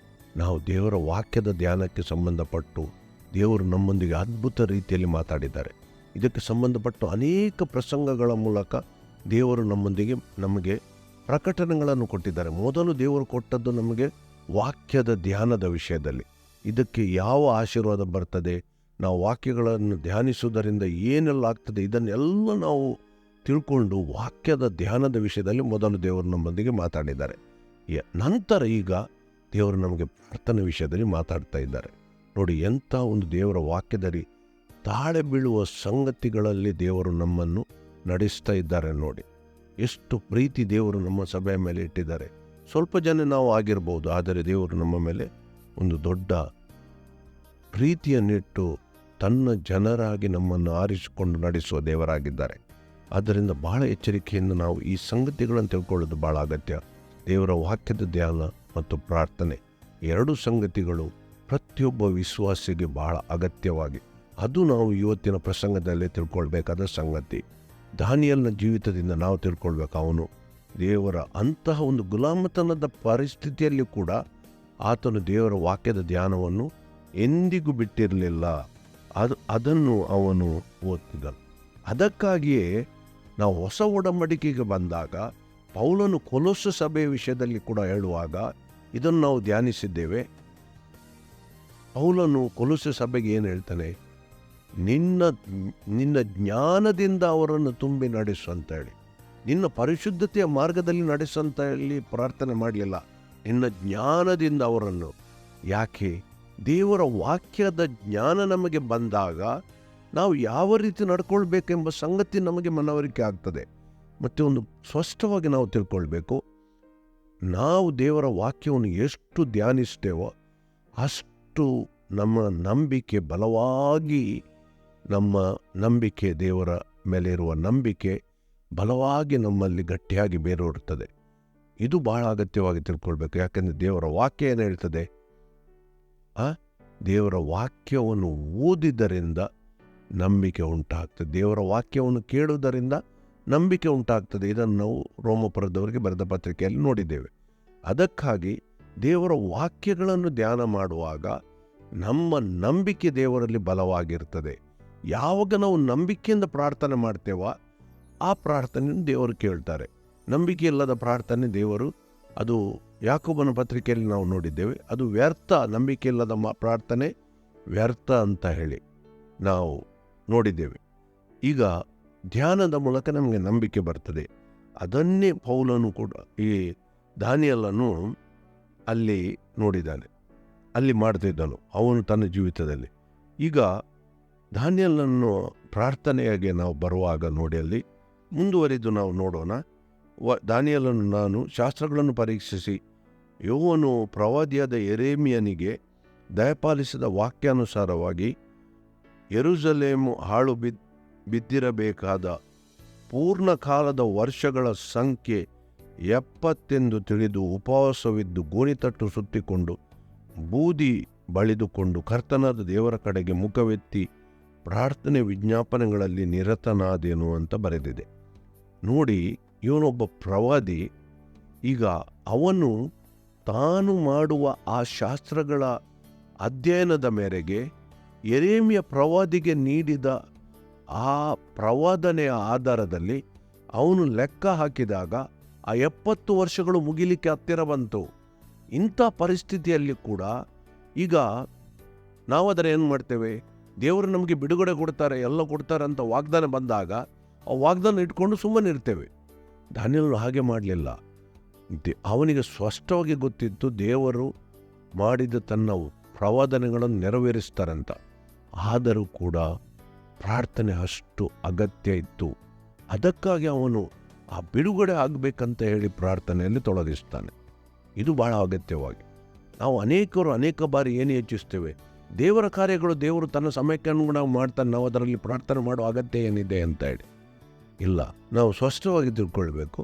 ನಾವು ದೇವರ ವಾಕ್ಯದ ಧ್ಯಾನಕ್ಕೆ ಸಂಬಂಧಪಟ್ಟು ದೇವರು ನಮ್ಮೊಂದಿಗೆ ಅದ್ಭುತ ರೀತಿಯಲ್ಲಿ ಮಾತಾಡಿದ್ದಾರೆ. ಇದಕ್ಕೆ ಸಂಬಂಧಪಟ್ಟು ಅನೇಕ ಪ್ರಸಂಗಗಳ ಮೂಲಕ ದೇವರು ನಮಗೆ ಪ್ರಕಟಣೆಗಳನ್ನು ಕೊಟ್ಟಿದ್ದಾರೆ. ಮೊದಲು ದೇವರು ಕೊಟ್ಟದ್ದು ನಮಗೆ ವಾಕ್ಯದ ಧ್ಯಾನದ ವಿಷಯದಲ್ಲಿ. ಇದಕ್ಕೆ ಯಾವ ಆಶೀರ್ವಾದ ಬರ್ತದೆ, ನಾವು ವಾಕ್ಯಗಳನ್ನು ಧ್ಯಾನಿಸುವುದರಿಂದ ಏನೆಲ್ಲ ಆಗ್ತದೆ, ಇದನ್ನೆಲ್ಲ ನಾವು ತಿಳ್ಕೊಂಡು ವಾಕ್ಯದ ಧ್ಯಾನದ ವಿಷಯದಲ್ಲಿ ಮೊದಲು ದೇವರು ನಮ್ಮೊಂದಿಗೆ ಮಾತಾಡಿದ್ದಾರೆ. ನಂತರ ಈಗ ದೇವರು ನಮಗೆ ಪ್ರಾರ್ಥನೆ ವಿಷಯದಲ್ಲಿ ಮಾತಾಡ್ತಾ ಇದ್ದಾರೆ. ನೋಡಿ, ಎಂಥ ಒಂದು ದೇವರ ವಾಕ್ಯದಲ್ಲಿ ತಾಳೆ ಬೀಳುವ ಸಂಗತಿಗಳಲ್ಲಿ ದೇವರು ನಮ್ಮನ್ನು ನಡೆಸ್ತಾ ಇದ್ದಾರೆ. ನೋಡಿ, ಎಷ್ಟು ಪ್ರೀತಿ ದೇವರು ನಮ್ಮ ಸಭೆಯ ಮೇಲೆ ಇಟ್ಟಿದ್ದಾರೆ. ಸ್ವಲ್ಪ ಜನ ನಾವು ಆಗಿರ್ಬೋದು, ಆದರೆ ದೇವರು ನಮ್ಮ ಮೇಲೆ ಒಂದು ದೊಡ್ಡ ಪ್ರೀತಿಯನ್ನಿಟ್ಟು ತನ್ನ ಜನರಾಗಿ ನಮ್ಮನ್ನು ಆರಿಸಿಕೊಂಡು ನಡೆಸುವ ದೇವರಾಗಿದ್ದಾರೆ. ಆದ್ದರಿಂದ ಬಹಳ ಎಚ್ಚರಿಕೆಯಿಂದ ನಾವು ಈ ಸಂಗತಿಗಳನ್ನು ತಿಳ್ಕೊಳ್ಳೋದು ಬಹಳ ಅಗತ್ಯ. ದೇವರ ವಾಕ್ಯದ ಧ್ಯಾನ ಮತ್ತು ಪ್ರಾರ್ಥನೆ ಎರಡು ಸಂಗತಿಗಳು ಪ್ರತಿಯೊಬ್ಬ ವಿಶ್ವಾಸಿಗೆ ಬಹಳ ಅಗತ್ಯವಾಗಿ, ಅದು ನಾವು ಇವತ್ತಿನ ಪ್ರಸಂಗದಲ್ಲೇ ತಿಳ್ಕೊಳ್ಬೇಕಾದ ಸಂಗತಿ. ದಾನಿಯೇಲನ ಜೀವಿತದಿಂದ ನಾವು ತಿಳ್ಕೊಳ್ಬೇಕು, ಅವನು ದೇವರ ಅಂತಹ ಒಂದು ಗುಲಾಮತನದ ಪರಿಸ್ಥಿತಿಯಲ್ಲಿ ಕೂಡ ಆತನು ದೇವರ ವಾಕ್ಯದ ಧ್ಯಾನವನ್ನು ಎಂದಿಗೂ ಬಿಟ್ಟಿರಲಿಲ್ಲ. ಅದನ್ನು ಅವನು ಓದ್ತಿದ್ದನು. ಅದಕ್ಕಾಗಿಯೇ ನಾವು ಹೊಸ ಒಡಂಬಡಿಕೆಗೆ ಬಂದಾಗ ಪೌಲನು ಕೊಲೊಸ್ಸೆ ಸಭೆಯ ವಿಷಯದಲ್ಲಿ ಕೂಡ ಹೇಳುವಾಗ ಇದನ್ನು ನಾವು ಧ್ಯಾನಿಸಿದ್ದೇವೆ. ಪೌಲನು ಕೊಲೊಸ್ಸೆ ಸಭೆಗೆ ಏನು ಹೇಳ್ತಾನೆ, ನಿನ್ನ ಜ್ಞಾನದಿಂದ ಅವರನ್ನು ತುಂಬಿ ನಡೆಸು ಅಂತ ಹೇಳಿ, ನಿನ್ನ ಪರಿಶುದ್ಧತೆಯ ಮಾರ್ಗದಲ್ಲಿ ನಡೆಸಂತ ಹೇಳಿ ಪ್ರಾರ್ಥನೆ ಮಾಡಲಿಲ್ಲ, ನಿನ್ನ ಜ್ಞಾನದಿಂದ ಅವರನ್ನು. ಯಾಕೆ? ದೇವರ ವಾಕ್ಯದ ಜ್ಞಾನ ನಮಗೆ ಬಂದಾಗ ನಾವು ಯಾವ ರೀತಿ ನಡ್ಕೊಳ್ಬೇಕೆಂಬ ಸಂಗತಿ ನಮಗೆ ಮನವರಿಕೆ ಆಗ್ತದೆ. ಮತ್ತು ಒಂದು ಸ್ಪಷ್ಟವಾಗಿ ನಾವು ತಿಳ್ಕೊಳ್ಬೇಕು, ನಾವು ದೇವರ ವಾಕ್ಯವನ್ನು ಎಷ್ಟು ಧ್ಯಾನಿಸ್ತೇವೋ ಅಷ್ಟು ನಮ್ಮ ನಂಬಿಕೆ ಬಲವಾಗಿ, ನಮ್ಮ ನಂಬಿಕೆ ದೇವರ ಮೇಲೆ ಇರುವ ನಂಬಿಕೆ ಬಲವಾಗಿ ನಮ್ಮಲ್ಲಿ ಗಟ್ಟಿಯಾಗಿ ಬೇರೂರುತ್ತದೆ. ಇದು ಬಹಳ ಅಗತ್ಯವಾಗಿ ತಿಳ್ಕೊಳ್ಬೇಕು. ಯಾಕೆಂದರೆ ದೇವರ ವಾಕ್ಯ ಏನು ಹೇಳ್ತದೆ, ದೇವರ ವಾಕ್ಯವನ್ನು ಓದಿದ್ದರಿಂದ ನಂಬಿಕೆ ಉಂಟಾಗ್ತದೆ, ದೇವರ ವಾಕ್ಯವನ್ನು ಕೇಳುವುದರಿಂದ ನಂಬಿಕೆ ಉಂಟಾಗ್ತದೆ. ಇದನ್ನು ನಾವು ರೋಮಪುರದವರಿಗೆ ಬರೆದ ಪತ್ರಿಕೆಯಲ್ಲಿ ನೋಡಿದ್ದೇವೆ. ಅದಕ್ಕಾಗಿ ದೇವರ ವಾಕ್ಯಗಳನ್ನು ಧ್ಯಾನ ಮಾಡುವಾಗ ನಮ್ಮ ನಂಬಿಕೆ ದೇವರಲ್ಲಿ ಬಲವಾಗಿರ್ತದೆ. ಯಾವಾಗ ನಾವು ನಂಬಿಕೆಯಿಂದ ಪ್ರಾರ್ಥನೆ ಮಾಡ್ತೇವೋ ಆ ಪ್ರಾರ್ಥನೆಯನ್ನು ದೇವರು ಕೇಳ್ತಾರೆ. ನಂಬಿಕೆ ಇಲ್ಲದ ಪ್ರಾರ್ಥನೆ ದೇವರು, ಅದು ಯಾಕೋಬನ ಪತ್ರಿಕೆಯಲ್ಲಿ ನಾವು ನೋಡಿದ್ದೇವೆ, ಅದು ವ್ಯರ್ಥ. ನಂಬಿಕೆ ಇಲ್ಲದ ಪ್ರಾರ್ಥನೆ ವ್ಯರ್ಥ ಅಂತ ಹೇಳಿ ನಾವು ನೋಡಿದ್ದೇವೆ. ಈಗ ಧ್ಯಾನದ ಮೂಲಕ ನಮಗೆ ನಂಬಿಕೆ ಬರ್ತದೆ. ಅದನ್ನೇ ಪೌಲನು ಕೂಡ ಈ ದಾನಿಯೇಲನು ಅಲ್ಲಿ ನೋಡಿದ್ದಾನೆ, ಅಲ್ಲಿ ಮಾಡ್ತಿದ್ದನು ಅವನು ತನ್ನ ಜೀವಿತದಲ್ಲಿ. ಈಗ ದಾನಿಯೇಲನನ್ನು ಪ್ರಾರ್ಥನೆಯಾಗಿ ನಾವು ಬರುವಾಗ ನೋಡಿ, ಅಲ್ಲಿ ಮುಂದುವರಿದು ನಾವು ನೋಡೋಣ. ದಾನಿಯೇಲನು, ನಾನು ಶಾಸ್ತ್ರಗಳನ್ನು ಪರೀಕ್ಷಿಸಿ ಯೆಹೋವನು ಪ್ರವಾದಿಯಾದ ಯೆರೆಮೀಯನಿಗೆ ದಯಪಾಲಿಸಿದ ವಾಕ್ಯಾನುಸಾರವಾಗಿ ಯೆರೂಸಲೇಮು ಹಾಳು ಬಿದ್ದಿರಬೇಕಾದ ಪೂರ್ಣ ಕಾಲದ ವರ್ಷಗಳ ಸಂಖ್ಯೆ 70 ತಿಳಿದು ಉಪವಾಸವಿದ್ದು ಗೋಣಿತಟ್ಟು ಸುತ್ತಿಕೊಂಡು ಬೂದಿ ಬಳಿದುಕೊಂಡು ಕರ್ತನಾದ ದೇವರ ಕಡೆಗೆ ಮುಖವೆತ್ತಿ ಪ್ರಾರ್ಥನೆ ವಿಜ್ಞಾಪನೆಗಳಲ್ಲಿ ನಿರತನಾದೇನು ಅಂತ ಬರೆದಿದೆ. ನೋಡಿ, ಇವನೊಬ್ಬ ಪ್ರವಾದಿ. ಈಗ ಅವನು ತಾನು ಮಾಡುವ ಆ ಶಾಸ್ತ್ರಗಳ ಅಧ್ಯಯನದ ಮೇರೆಗೆ ಯೆರೆಮೀಯ ಪ್ರವಾದಿಗೆ ನೀಡಿದ ಆ ಪ್ರವಾದನೆಯ ಆಧಾರದಲ್ಲಿ ಅವನು ಲೆಕ್ಕ ಹಾಕಿದಾಗ ಆ 70 ವರ್ಷಗಳು ಮುಗಿಲಿಕ್ಕೆ ಹತ್ತಿರ ಬಂತು. ಇಂಥ ಪರಿಸ್ಥಿತಿಯಲ್ಲಿ ಕೂಡ ಈಗ ನಾವಾದರೆ ಏನು ಮಾಡ್ತೇವೆ, ದೇವರು ನಮಗೆ ಬಿಡುಗಡೆ ಕೊಡ್ತಾರೆ, ಎಲ್ಲ ಕೊಡ್ತಾರೆ ಅಂತ ವಾಗ್ದಾನ ಬಂದಾಗ ಆ ವಾಗ್ದಾನ ಇಟ್ಕೊಂಡು ಸುಮ್ಮನೆ ಇರ್ತೇವೆ. ದಾನಿಯೇಲನು ಹಾಗೆ ಮಾಡಲಿಲ್ಲ. ಅವನಿಗೆ ಸ್ಪಷ್ಟವಾಗಿ ಗೊತ್ತಿತ್ತು ದೇವರು ಮಾಡಿದ ತನ್ನ ಪ್ರವಾದನೆಗಳನ್ನು ನೆರವೇರಿಸ್ತಾರಂತ. ಆದರೂ ಕೂಡ ಪ್ರಾರ್ಥನೆ ಅಷ್ಟು ಅಗತ್ಯ ಇತ್ತು. ಅದಕ್ಕಾಗಿ ಅವನು ಆ ಬಿಡುಗಡೆ ಆಗಬೇಕಂತ ಹೇಳಿ ಪ್ರಾರ್ಥನೆಯಲ್ಲಿ ತೊಡಗಿಸ್ತಾನೆ. ಇದು ಬಹಳ ಅಗತ್ಯವಾಗಿ. ನಾವು ಅನೇಕ ಬಾರಿ ಏನು ಯೋಚಿಸ್ತೇವೆ, ದೇವರ ಕಾರ್ಯಗಳು ದೇವರು ತನ್ನ ಸಮಯಕ್ಕೆ ಅನುಗುಣವಾಗಿ ಮಾಡ್ತಾನೆ, ನಾವು ಅದರಲ್ಲಿ ಪ್ರಾರ್ಥನೆ ಮಾಡೋ ಅಗತ್ಯ ಏನಿದೆ ಅಂತ ಹೇಳಿ. ಇಲ್ಲ, ನಾವು ಸ್ಪಷ್ಟವಾಗಿ ತಿಳ್ಕೊಳ್ಬೇಕು,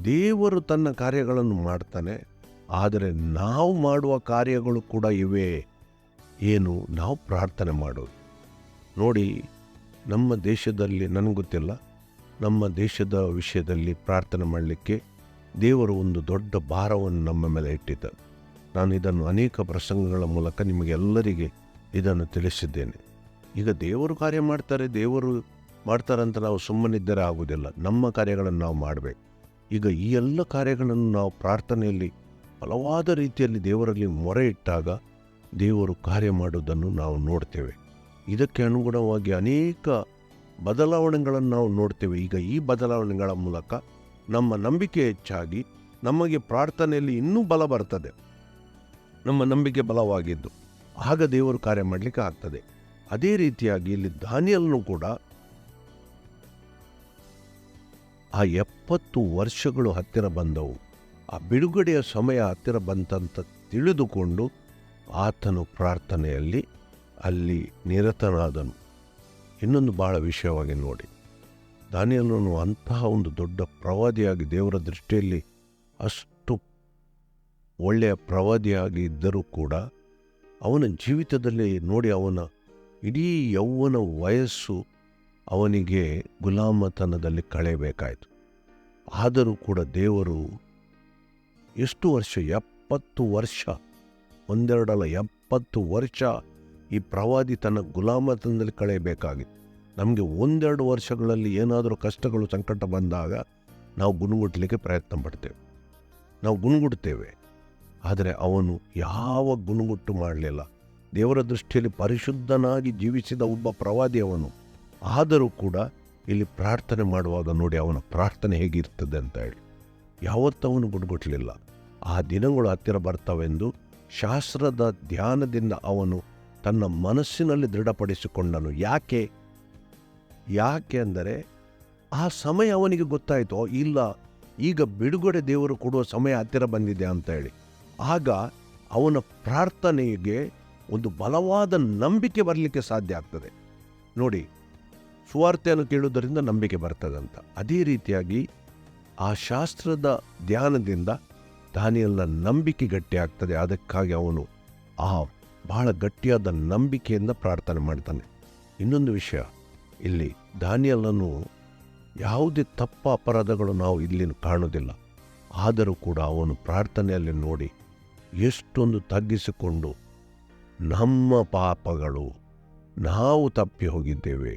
ದೇವರು ತನ್ನ ಕಾರ್ಯಗಳನ್ನು ಮಾಡ್ತಾನೆ, ಆದರೆ ನಾವು ಮಾಡುವ ಕಾರ್ಯಗಳು ಕೂಡ ಇವೆ. ಏನು? ನಾವು ಪ್ರಾರ್ಥನೆ ಮಾಡೋದು. ನೋಡಿ, ನಮ್ಮ ದೇಶದಲ್ಲಿ, ನನಗೆ ಗೊತ್ತಿಲ್ಲ, ನಮ್ಮ ದೇಶದ ವಿಷಯದಲ್ಲಿ ಪ್ರಾರ್ಥನೆ ಮಾಡಲಿಕ್ಕೆ ದೇವರು ಒಂದು ದೊಡ್ಡ ಭಾರವನ್ನು ನಮ್ಮ ಮೇಲೆ ಇಟ್ಟಿದ್ದ. ನಾನು ಇದನ್ನು ಅನೇಕ ಪ್ರಸಂಗಗಳ ಮೂಲಕ ನಿಮಗೆಲ್ಲರಿಗೆ ಇದನ್ನು ತಿಳಿಸಿದ್ದೇನೆ. ಈಗ ದೇವರು ಕಾರ್ಯ ಮಾಡ್ತಾರೆ, ದೇವರು ಮಾಡ್ತಾರಂತ ನಾವು ಸುಮ್ಮನಿದ್ದರೆ ಆಗುವುದಿಲ್ಲ. ನಮ್ಮ ಕಾರ್ಯಗಳನ್ನು ನಾವು ಮಾಡಬೇಕು. ಈಗ ಈ ಎಲ್ಲ ಕಾರ್ಯಗಳನ್ನು ನಾವು ಪ್ರಾರ್ಥನೆಯಲ್ಲಿ ಬಲವಾದ ರೀತಿಯಲ್ಲಿ ದೇವರಲ್ಲಿ ಮೊರೆ ಇಟ್ಟಾಗ ದೇವರು ಕಾರ್ಯ ಮಾಡುವುದನ್ನು ನಾವು ನೋಡ್ತೇವೆ. ಇದಕ್ಕೆ ಅನುಗುಣವಾಗಿ ಅನೇಕ ಬದಲಾವಣೆಗಳನ್ನು ನಾವು ನೋಡ್ತೇವೆ. ಈಗ ಈ ಬದಲಾವಣೆಗಳ ಮೂಲಕ ನಮ್ಮ ನಂಬಿಕೆ ಹೆಚ್ಚಾಗಿ ನಮಗೆ ಪ್ರಾರ್ಥನೆಯಲ್ಲಿ ಇನ್ನೂ ಬಲ ಬರ್ತದೆ. ನಮ್ಮ ನಂಬಿಕೆ ಬಲವಾಗಿದ್ದು ಆಗ ದೇವರು ಕಾರ್ಯ ಮಾಡಲಿಕ್ಕೆ ಆಗ್ತದೆ. ಅದೇ ರೀತಿಯಾಗಿ ಇಲ್ಲಿ ದಾನಿಯೇಲನು ಕೂಡ ಆ 70 ವರ್ಷಗಳು ಹತ್ತಿರ ಬಂದವು, ಆ ಬಿಡುಗಡೆಯ ಸಮಯ ಹತ್ತಿರ ಬಂತಂತ ತಿಳಿದುಕೊಂಡು ಆತನು ಪ್ರಾರ್ಥನೆಯಲ್ಲಿ ಅಲ್ಲಿ ನಿರತನಾದನು. ಇನ್ನೊಂದು ಬಹಳ ವಿಷಯವಾಗಿ ನೋಡಿ, ದಾನಿಯೇಲನು ಅಂತಹ ಒಂದು ದೊಡ್ಡ ಪ್ರವಾದಿಯಾಗಿ ದೇವರ ದೃಷ್ಟಿಯಲ್ಲಿ ಅಷ್ಟು ಒಳ್ಳೆಯ ಪ್ರವಾದಿಯಾಗಿ ಇದ್ದರೂ ಕೂಡ ಅವನ ಜೀವಿತದಲ್ಲಿ ನೋಡಿ, ಅವನ ಇಡೀ ಯೌವನ ವಯಸ್ಸು ಅವನಿಗೆ ಗುಲಾಮತನದಲ್ಲಿ ಕಳೆಯಬೇಕಾಯಿತು. ಆದರೂ ಕೂಡ ದೇವರು ಎಷ್ಟು ವರ್ಷ, 70 ವರ್ಷ, ಒಂದೆರಡಲ್ಲ 70 ವರ್ಷ ಈ ಪ್ರವಾದಿ ತನ್ನ ಗುಲಾಮತನದಲ್ಲಿ ಕಳೆಯಬೇಕಾಗಿತ್ತು. ನಮಗೆ ಒಂದೆರಡು ವರ್ಷಗಳಲ್ಲಿ ಏನಾದರೂ ಕಷ್ಟಗಳು ಸಂಕಟ ಬಂದಾಗ ನಾವು ಗುಣಗುಟ್ಟಲಿಕ್ಕೆ ಪ್ರಯತ್ನ ಪಡ್ತೇವೆ, ನಾವು ಗುಣಗುಡ್ತೇವೆ. ಆದರೆ ಅವನು ಯಾವ ಗುಣಗುಟ್ಟು ಮಾಡಲಿಲ್ಲ. ದೇವರ ದೃಷ್ಟಿಯಲ್ಲಿ ಪರಿಶುದ್ಧನಾಗಿ ಜೀವಿಸಿದ ಒಬ್ಬ ಪ್ರವಾದಿ ಅವನು. ಆದರೂ ಕೂಡ ಇಲ್ಲಿ ಪ್ರಾರ್ಥನೆ ಮಾಡುವಾಗ ನೋಡಿ ಅವನ ಪ್ರಾರ್ಥನೆ ಹೇಗಿರ್ತದೆ ಅಂತ ಹೇಳಿ ಯಾವತ್ತವನು ಗುಣಗುಟ್ಟಲಿಲ್ಲ. ಆ ದಿನಗಳು ಹತ್ತಿರ ಬರ್ತಾವೆಂದು ಶಾಸ್ತ್ರದ ಧ್ಯಾನದಿಂದ ಅವನು ತನ್ನ ಮನಸ್ಸಿನಲ್ಲಿ ದೃಢಪಡಿಸಿಕೊಂಡನು. ಯಾಕೆ ಅಂದರೆ ಆ ಸಮಯ ಅವನಿಗೆ ಗೊತ್ತಾಯಿತು, ಇಲ್ಲ ಈಗ ಬಿಡುಗಡೆ ದೇವರು ಕೊಡುವ ಸಮಯ ಹತ್ತಿರ ಬಂದಿದೆ ಅಂತ ಹೇಳಿ. ಆಗ ಅವನ ಪ್ರಾರ್ಥನೆಗೆ ಒಂದು ಬಲವಾದ ನಂಬಿಕೆ ಬರಲಿಕ್ಕೆ ಸಾಧ್ಯ ಆಗ್ತದೆ. ನೋಡಿ, ಸುವಾರ್ತೆಯನ್ನು ಕೇಳುವುದರಿಂದ ನಂಬಿಕೆ ಬರ್ತದಂತ. ಅದೇ ರೀತಿಯಾಗಿ ಆ ಶಾಸ್ತ್ರದ ಧ್ಯಾನದಿಂದ ದಾನಿಯೇಲನ ನಂಬಿಕೆ ಗಟ್ಟಿ ಆಗ್ತದೆ. ಅದಕ್ಕಾಗಿ ಅವನು ಆ ಬಹಳ ಗಟ್ಟಿಯಾದ ನಂಬಿಕೆಯಿಂದ ಪ್ರಾರ್ಥನೆ ಮಾಡ್ತಾನೆ. ಇನ್ನೊಂದು ವಿಷಯ, ಇಲ್ಲಿ ದಾನಿಯೇಲನು ಯಾವುದೇ ತಪ್ಪ ಅಪರಾಧಗಳು ನಾವು ಇಲ್ಲಿ ಕಾಣುವುದಿಲ್ಲ. ಆದರೂ ಕೂಡ ಅವನು ಪ್ರಾರ್ಥನೆಯಲ್ಲಿ ನೋಡಿ ಎಷ್ಟೊಂದು ತಗ್ಗಿಸಿಕೊಂಡು ನಮ್ಮ ಪಾಪಗಳು, ನಾವು ತಪ್ಪಿ ಹೋಗಿದ್ದೇವೆ,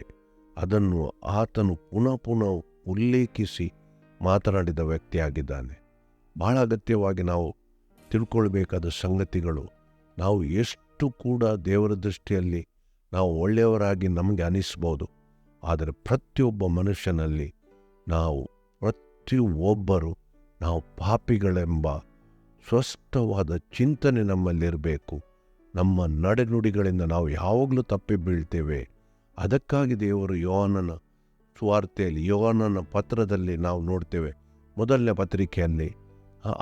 ಅದನ್ನು ಆತನು ಪುನಃ ಉಲ್ಲೇಖಿಸಿ ಮಾತನಾಡಿದ ವ್ಯಕ್ತಿಯಾಗಿದ್ದಾನೆ. ಬಹಳ ಅಗತ್ಯವಾಗಿ ನಾವು ತಿಳ್ಕೊಳ್ಬೇಕಾದ ಸಂಗತಿಗಳು, ನಾವು ಎಷ್ಟು ಕೂಡ ದೇವರ ದೃಷ್ಟಿಯಲ್ಲಿ ನಾವು ಒಳ್ಳೆಯವರಾಗಿ ನಮಗೆ ಅನಿಸ್ಬೋದು. ಆದರೆ ಪ್ರತಿಯೊಬ್ಬ ಮನುಷ್ಯನಲ್ಲಿ ಪ್ರತಿಯೊಬ್ಬರು ನಾವು ಪಾಪಿಗಳೆಂಬ ಸ್ಪಷ್ಟವಾದ ಚಿಂತನೆ ನಮ್ಮಲ್ಲಿರಬೇಕು. ನಮ್ಮ ನಡೆನುಡಿಗಳಿಂದ ನಾವು ಯಾವಾಗಲೂ ತಪ್ಪಿ ಬೀಳ್ತೇವೆ. ಅದಕ್ಕಾಗಿ ದೇವರು ಯೋಹಾನನ ಸುವಾರ್ತೆಯಲ್ಲಿ, ಯೋಹಾನನ ಪತ್ರದಲ್ಲಿ ನಾವು ನೋಡ್ತೇವೆ, ಮೊದಲನೇ ಪತ್ರಿಕೆಯಲ್ಲಿ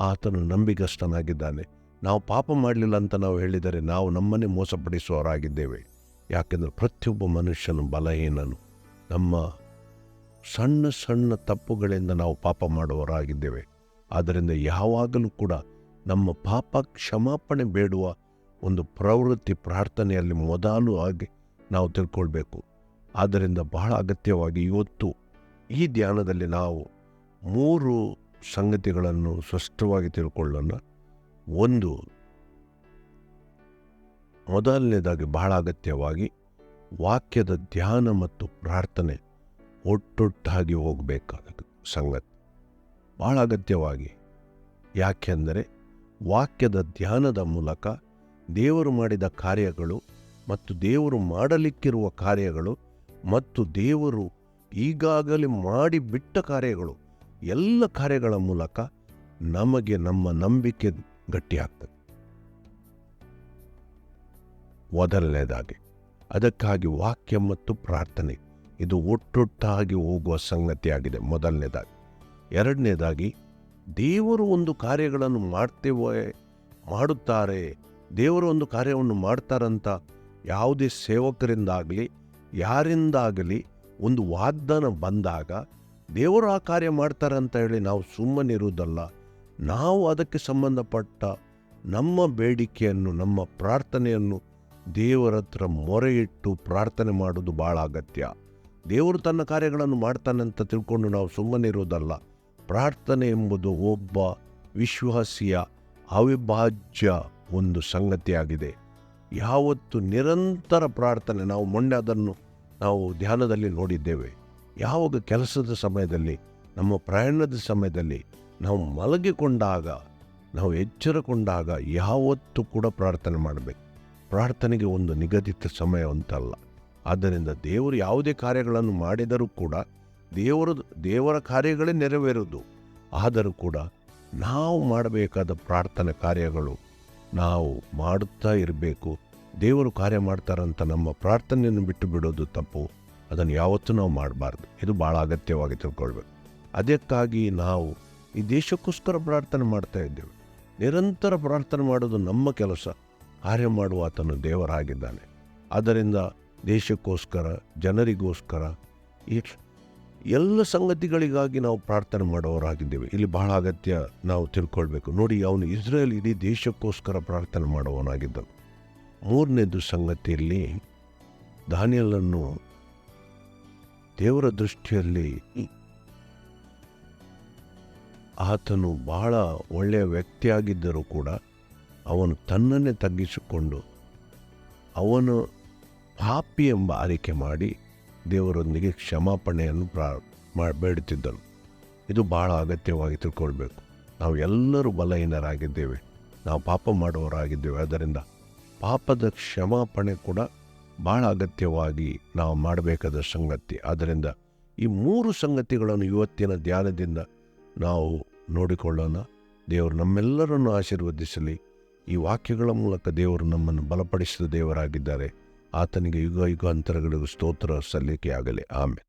ಆತನು ನಂಬಿಗಸ್ತನಾಗಿದ್ದಾನೆ. ನಾವು ಪಾಪ ಮಾಡಲಿಲ್ಲ ಅಂತ ನಾವು ಹೇಳಿದರೆ ನಾವು ನಮ್ಮನ್ನೇ ಮೋಸಪಡಿಸುವವರಾಗಿದ್ದೇವೆ. ಯಾಕೆಂದರೆ ಪ್ರತಿಯೊಬ್ಬ ಮನುಷ್ಯನು ಬಲಹೀನನು. ನಮ್ಮ ಸಣ್ಣ ಸಣ್ಣ ತಪ್ಪುಗಳಿಂದ ನಾವು ಪಾಪ ಮಾಡುವವರಾಗಿದ್ದೇವೆ. ಆದ್ದರಿಂದ ಯಾವಾಗಲೂ ಕೂಡ ನಮ್ಮ ಪಾಪ ಕ್ಷಮಾಪಣೆ ಬೇಡುವ ಒಂದು ಪ್ರವೃತ್ತಿ ಪ್ರಾರ್ಥನೆಯಲ್ಲಿ ಮೊದಲು ಆಗಿ ನಾವು ತಿಳ್ಕೊಳ್ಬೇಕು. ಆದ್ದರಿಂದ ಬಹಳ ಅಗತ್ಯವಾಗಿ ಇವತ್ತು ಈ ಧ್ಯಾನದಲ್ಲಿ ನಾವು 3 ಸಂಗತಿಗಳನ್ನು ಸ್ಪಷ್ಟವಾಗಿ ತಿಳ್ಕೊಳ್ಳೋಣ. ಒಂದು, ಮೊದಲನೇದಾಗಿ ಬಹಳ ಅಗತ್ಯವಾಗಿ ವಾಕ್ಯದ ಧ್ಯಾನ ಮತ್ತು ಪ್ರಾರ್ಥನೆ ಒಟ್ಟೊಟ್ಟಾಗಿ ಹೋಗಬೇಕಾದ ಸಂಗತಿ ಬಹಳ ಅಗತ್ಯವಾಗಿ. ಯಾಕೆಂದರೆ ವಾಕ್ಯದ ಧ್ಯಾನದ ಮೂಲಕ ದೇವರು ಮಾಡಿದ ಕಾರ್ಯಗಳು ಮತ್ತು ದೇವರು ಮಾಡಲಿಕ್ಕಿರುವ ಕಾರ್ಯಗಳು ಮತ್ತು ದೇವರು ಈಗಾಗಲೇ ಮಾಡಿಬಿಟ್ಟ ಕಾರ್ಯಗಳು, ಎಲ್ಲ ಕಾರ್ಯಗಳ ಮೂಲಕ ನಮಗೆ ನಮ್ಮ ನಂಬಿಕೆ ಗಟ್ಟಿಯಾಗ್ತದೆ. ಮೊದಲನೇದಾಗಿ ಅದಕ್ಕಾಗಿ ವಾಕ್ಯ ಮತ್ತು ಪ್ರಾರ್ಥನೆ ಇದು ಒಟ್ಟೊಟ್ಟಾಗಿ ಹೋಗುವ ಸಂಗತಿಯಾಗಿದೆ, ಮೊದಲನೇದಾಗಿ. ಎರಡನೇದಾಗಿ, ದೇವರು ಒಂದು ಕಾರ್ಯಗಳನ್ನು ಮಾಡುತ್ತಾರೆ, ದೇವರು ಒಂದು ಕಾರ್ಯವನ್ನು ಮಾಡ್ತಾರಂತ ಯಾವುದೇ ಸೇವಕರಿಂದಾಗಲಿ ಯಾರಿಂದಾಗಲಿ ಒಂದು ವಾಗ್ದಾನ ಬಂದಾಗ ದೇವರು ಆ ಕಾರ್ಯ ಮಾಡ್ತಾರೆ ಅಂತ ಹೇಳಿ ನಾವು ಸುಮ್ಮನಿರುವುದಲ್ಲ. ನಾವು ಅದಕ್ಕೆ ಸಂಬಂಧಪಟ್ಟ ನಮ್ಮ ಬೇಡಿಕೆಯನ್ನು, ನಮ್ಮ ಪ್ರಾರ್ಥನೆಯನ್ನು ದೇವರ ಹತ್ರ ಮೊರೆ ಇಟ್ಟು ಪ್ರಾರ್ಥನೆ ಮಾಡೋದು ಭಾಳ ಅಗತ್ಯ. ದೇವರು ತನ್ನ ಕಾರ್ಯಗಳನ್ನು ಮಾಡ್ತಾನೆ ಅಂತ ತಿಳ್ಕೊಂಡು ನಾವು ಸುಮ್ಮನಿರುವುದಲ್ಲ. ಪ್ರಾರ್ಥನೆ ಎಂಬುದು ಒಬ್ಬ ವಿಶ್ವಾಸಿಯ ಅವಿಭಾಜ್ಯ ಒಂದು ಸಂಗತಿಯಾಗಿದೆ. ಯಾವತ್ತು ನಿರಂತರ ಪ್ರಾರ್ಥನೆ, ನಾವು ಮೊನ್ನೆ ಅದನ್ನು ನಾವು ಧ್ಯಾನದಲ್ಲಿ ನೋಡಿದ್ದೇವೆ. ಯಾವಾಗ ಕೆಲಸದ ಸಮಯದಲ್ಲಿ, ನಮ್ಮ ಪ್ರಯಾಣದ ಸಮಯದಲ್ಲಿ, ನಾವು ಮಲಗಿಕೊಂಡಾಗ, ನಾವು ಎಚ್ಚರಗೊಂಡಾಗ ಯಾವತ್ತೂ ಕೂಡ ಪ್ರಾರ್ಥನೆ ಮಾಡಬೇಕು. ಪ್ರಾರ್ಥನೆಗೆ ಒಂದು ನಿಗದಿತ ಸಮಯ ಅಂತಲ್ಲ. ಆದ್ದರಿಂದ ದೇವರು ಯಾವುದೇ ಕಾರ್ಯಗಳನ್ನು ಮಾಡಿದರೂ ಕೂಡ ದೇವರ ಕಾರ್ಯಗಳೇ ನೆರವೇರುವುದು. ಆದರೂ ಕೂಡ ನಾವು ಮಾಡಬೇಕಾದ ಪ್ರಾರ್ಥನೆ ಕಾರ್ಯಗಳು ನಾವು ಮಾಡುತ್ತಾ ಇರಬೇಕು. ದೇವರು ಕಾರ್ಯ ಮಾಡ್ತಾರಂತ ನಮ್ಮ ಪ್ರಾರ್ಥನೆಯನ್ನು ಬಿಟ್ಟು ಬಿಡೋದು ತಪ್ಪು. ಅದನ್ನು ಯಾವತ್ತೂ ನಾವು ಮಾಡಬಾರ್ದು. ಇದು ಭಾಳ ಅಗತ್ಯವಾಗಿ ತಿಳ್ಕೊಳ್ಬೇಕು. ಅದಕ್ಕಾಗಿ ನಾವು ಈ ದೇಶಕ್ಕೋಸ್ಕರ ಪ್ರಾರ್ಥನೆ ಮಾಡ್ತಾ ಇದ್ದೇವೆ. ನಿರಂತರ ಪ್ರಾರ್ಥನೆ ಮಾಡೋದು ನಮ್ಮ ಕೆಲಸ. ಕಾರ್ಯ ಮಾಡುವ ಆತನು ದೇವರಾಗಿದ್ದಾನೆ. ಆದ್ದರಿಂದ ದೇಶಕ್ಕೋಸ್ಕರ, ಜನರಿಗೋಸ್ಕರ, ಈ ಎಲ್ಲ ಸಂಗತಿಗಳಿಗಾಗಿ ನಾವು ಪ್ರಾರ್ಥನೆ ಮಾಡೋರಾಗಿದ್ದೇವೆ. ಇಲ್ಲಿ ಬಹಳ ಅಗತ್ಯ ನಾವು ತಿಳ್ಕೊಳ್ಬೇಕು. ನೋಡಿ, ಅವನು ಇಸ್ರೇಲ್ ಇಡೀ ದೇಶಕ್ಕೋಸ್ಕರ ಪ್ರಾರ್ಥನೆ ಮಾಡುವವನಾಗಿದ್ದನು. ಮೂರನೇದು ಸಂಗತಿಯಲ್ಲಿ, ದಾನಿಯೇಲನು ದೇವರ ದೃಷ್ಟಿಯಲ್ಲಿ ಆತನು ಬಹಳ ಒಳ್ಳೆಯ ವ್ಯಕ್ತಿಯಾಗಿದ್ದರೂ ಕೂಡ ಅವನು ತನ್ನನ್ನೇ ತಗ್ಗಿಸಿಕೊಂಡು ಅವನು ಪಾಪಿ ಎಂಬ ಆರಿಕೆ ಮಾಡಿ ದೇವರೊಂದಿಗೆ ಕ್ಷಮಾಪಣೆಯನ್ನು ಬೇಡುತ್ತಿದ್ದನು. ಇದು ಬಹಳ ಅಗತ್ಯವಾಗಿ ತಿಳ್ಕೊಳ್ಬೇಕು. ನಾವು ಎಲ್ಲರೂ ಬಲಹೀನರಾಗಿದ್ದೇವೆ, ನಾವು ಪಾಪ ಮಾಡುವವರಾಗಿದ್ದೇವೆ. ಆದ್ದರಿಂದ ಪಾಪದ ಕ್ಷಮಾಪಣೆ ಕೂಡ ಬಹಳ ಅಗತ್ಯವಾಗಿ ನಾವು ಮಾಡಬೇಕಾದ ಸಂಗತಿ. ಆದ್ದರಿಂದ ಈ 3 ಸಂಗತಿಗಳನ್ನು ಇವತ್ತಿನ ಧ್ಯಾನದಿಂದ ನಾವು ನೋಡಿಕೊಳ್ಳೋಣ. ದೇವರು ನಮ್ಮೆಲ್ಲರನ್ನು ಆಶೀರ್ವದಿಸಲಿ. ಈ ವಾಕ್ಯಗಳ ಮೂಲಕ ದೇವರು ನಮ್ಮನ್ನು ಬಲಪಡಿಸಿದ ದೇವರಾಗಿದ್ದಾರೆ. ಆತನಿಗೆ ಯುಗ ಯುಗಾಂತರಗಳಿಗೂ ಸ್ತೋತ್ರ ಸಲ್ಲಿಕೆಯಾಗಲಿ. ಆಮೆನ್.